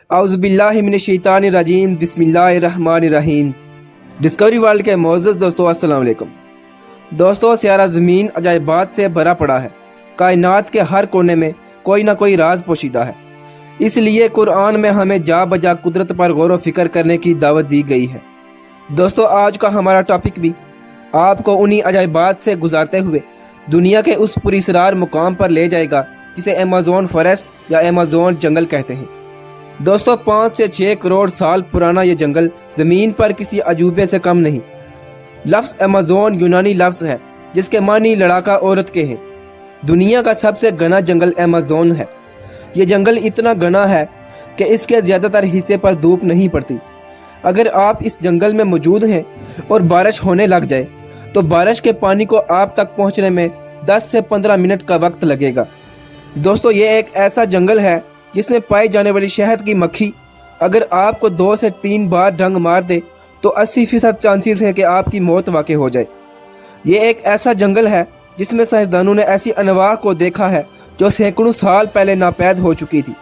औज़ुबिल्लाहि मिनश्शैतानिर्रजीम बिस्मिल्लाहिर्रहमानिर्रहीम। Discovery world के मोअज़्ज़ज़ दोस्तों, अस्सलाम वालेकुम। दोस्तों, सारा ज़मीन अजायबात से भरा पड़ा है। कायनात के हर कोने में कोई ना कोई राज पोशीदा है। इसलिए कुरान में हमें जा बजा कुदरत पर गौर व फिक्र करने की दावत दी गई है। दोस्तों, आज का हमारा टॉपिक भी आपको उन्हीं अजायबात से गुजारते हुए दुनिया के उस पुरअसरार मुकाम पर ले जाएगा जिसे अमेज़न फॉरेस्ट या अमेज़न जंगल कहते हैं। दोस्तों, 5 से 6 करोड़ साल पुराना ये जंगल ज़मीन पर किसी अजूबे से कम नहीं। लफ्ज़ अमेज़न यूनानी लफ्ज़ है जिसके मानी लड़ाका औरत के हैं। दुनिया का सबसे घना जंगल अमेज़न है। ये जंगल इतना घना है कि इसके ज़्यादातर हिस्से पर धूप नहीं पड़ती। अगर आप इस जंगल में मौजूद हैं और बारिश होने लग जाए तो बारिश के पानी को आप तक पहुंचने में 10 से 15 मिनट का वक्त लगेगा। दोस्तों, ये एक ऐसा जंगल है जिसमें पाई जाने वाली शहद की मक्खी अगर आपको 2 से 3 बार डंक मार दे तो 80% चांसेस है कि आपकी मौत वाक़ई हो जाए। ये एक ऐसा जंगल है जिसमें साइंसदानों ने ऐसी अनवाह को देखा है जो सैकड़ों साल पहले नापैद हो चुकी थी।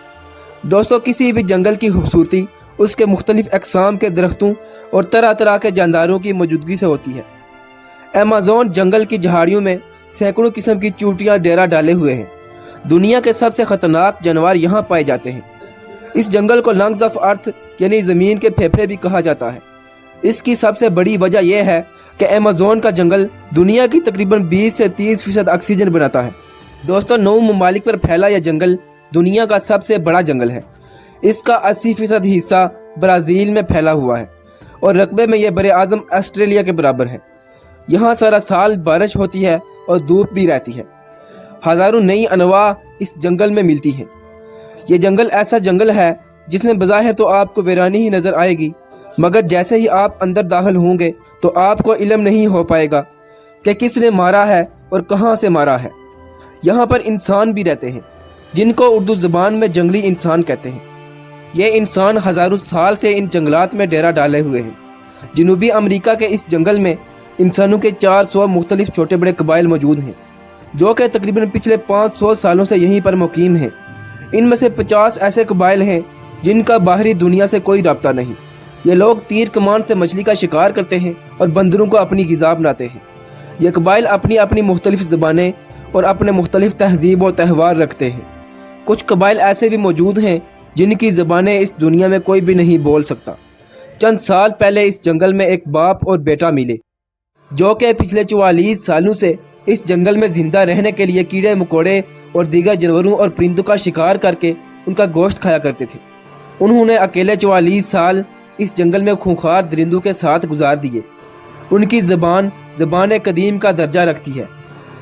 दोस्तों, किसी भी जंगल की खूबसूरती उसके मुख्तलिफ अक़साम के दरख्तों और तरह तरह के जानदारों की मौजूदगी से होती है। अमेज़न जंगल की झाड़ियों में सैकड़ों किस्म की चींटियां डेरा डाले हुए हैं। दुनिया के सबसे ख़तरनाक जानवर यहाँ पाए जाते हैं। इस जंगल को लंग्स ऑफ अर्थ यानी ज़मीन के फेफड़े भी कहा जाता है। इसकी सबसे बड़ी वजह यह है कि अमेज़न का जंगल दुनिया की तकरीबन 20 से 30% ऑक्सीजन बनाता है। दोस्तों, 9 ममालिक पर फैला यह जंगल दुनिया का सबसे बड़ा जंगल है। इसका 80% हिस्सा ब्राज़ील में फैला हुआ है और रकबे में यह बड़े आज़म ऑस्ट्रेलिया के बराबर है। यहाँ सारा साल बारिश होती है और धूप भी रहती है। हज़ारों नई अनवा इस जंगल में मिलती हैं। ये जंगल ऐसा जंगल है जिसमें बज़ाहिर तो आपको वीरानी ही नज़र आएगी, मगर जैसे ही आप अंदर दाखिल होंगे तो आपको इल्म नहीं हो पाएगा कि किसने मारा है और कहाँ से मारा है। यहाँ पर इंसान भी रहते हैं जिनको उर्दू ज़बान में जंगली इंसान कहते हैं। ये इंसान हज़ारों साल से इन जंगलात में डेरा डाले हुए हैं। जनूबी अमेरिका के इस जंगल में इंसानों के 400 मुख्तलिफ छोटे बड़े कबाइल मौजूद हैं जो कि तकरीबन पिछले 500 सालों से यहीं पर मुकीम हैं। इनमें से 50 ऐसे कबाइल हैं जिनका बाहरी दुनिया से कोई रब्ता नहीं। ये लोग तीर कमान से मछली का शिकार करते हैं और बंदरों को अपनी ग़िज़ा बनाते हैं। ये कबाइल अपनी अपनी मुख्तलिफ ज़बानें और अपने मुख्तलिफ तहज़ीब व त्यौहार रखते हैं। कुछ कबाइल ऐसे भी मौजूद हैं जिनकी ज़बानें इस दुनिया में कोई भी नहीं बोल सकता। चंद साल पहले इस जंगल में एक बाप और बेटा मिले जो कि पिछले 44 सालों से इस जंगल में ज़िंदा रहने के लिए कीड़े मकोड़े और दीगर जानवरों और परिंदों का शिकार करके उनका गोश्त खाया करते थे। उन्होंने अकेले 44 साल इस जंगल में खूंखार दरिंदों के साथ गुजार दिए। उनकी ज़बान कदीम का दर्जा रखती है,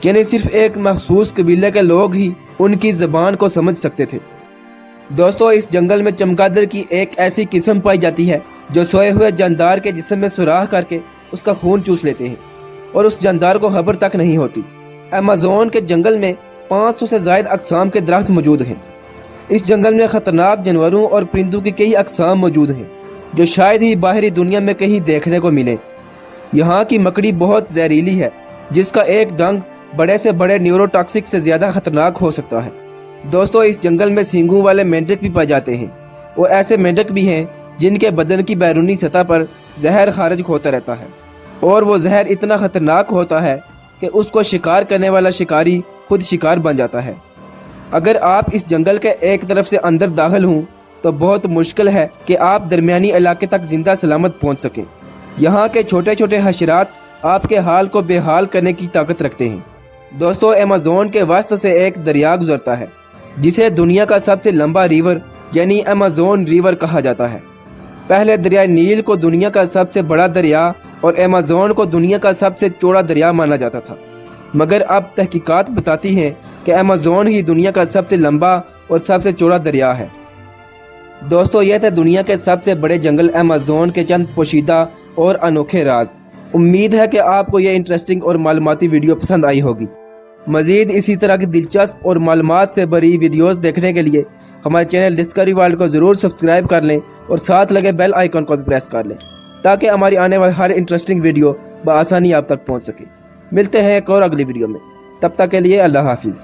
यानी सिर्फ एक मखसूस कबीले के लोग ही उनकी ज़बान को समझ सकते थे। दोस्तों, इस जंगल में चमगादड़ की एक ऐसी किस्म पाई जाती है जो सोए हुए जानदार के जिस्म में सुराख करके उसका खून चूस लेते हैं और उस जानदार को खबर तक नहीं होती। अमेज़न के जंगल में 500 से ज़ायद अक़साम के दरख्त मौजूद हैं। इस जंगल में ख़तरनाक जानवरों और परिंदों की कई अक़साम मौजूद हैं जो शायद ही बाहरी दुनिया में कहीं देखने को मिले। यहाँ की मकड़ी बहुत जहरीली है जिसका एक डंक बड़े से बड़े न्यूरोटॉक्सिक से ज़्यादा ख़तरनाक हो सकता है। दोस्तों, इस जंगल में सींगों वाले मेंढक भी पाए जाते हैं और ऐसे मेंढक भी हैं जिनके बदन की बैरूनी सतह पर जहर खारिज होता रहता है और वो जहर इतना ख़तरनाक होता है कि उसको शिकार करने वाला शिकारी खुद शिकार बन जाता है। अगर आप इस जंगल के एक तरफ से अंदर दाखिल हों तो बहुत मुश्किल है कि आप दरमियानी इलाके तक ज़िंदा सलामत पहुंच सकें। यहाँ के छोटे छोटे हशरात आपके हाल को बेहाल करने की ताकत रखते हैं। दोस्तों, अमेज़न के वस्त से एक दरिया गुजरता है जिसे दुनिया का सबसे लंबा रिवर यानी अमेज़न रिवर कहा जाता है। पहले दरिया नील को दुनिया का सबसे बड़ा दरिया और अमेज़न को दुनिया का सबसे चौड़ा दरिया माना जाता था, मगर अब तहकीकात बताती हैं कि अमेज़न ही दुनिया का सबसे लंबा और सबसे चौड़ा दरिया है। दोस्तों, ये थे दुनिया के सबसे बड़े जंगल अमेज़न के चंद पोशीदा और अनोखे राज। उम्मीद है कि आपको ये इंटरेस्टिंग और मालूमाती वीडियो पसंद आई होगी। मज़ीद इसी तरह की दिलचस्प और मालूमात से भरी वीडियोस देखने के लिए हमारे चैनल डिस्कवरी वर्ल्ड को ज़रूर सब्सक्राइब कर लें और साथ लगे बेल आइकन को भी प्रेस कर लें ताकि हमारी आने वाली हर इंटरेस्टिंग वीडियो बआसानी आप तक पहुंच सके। मिलते हैं एक और अगली वीडियो में, तब तक के लिए अल्लाह हाफिज़।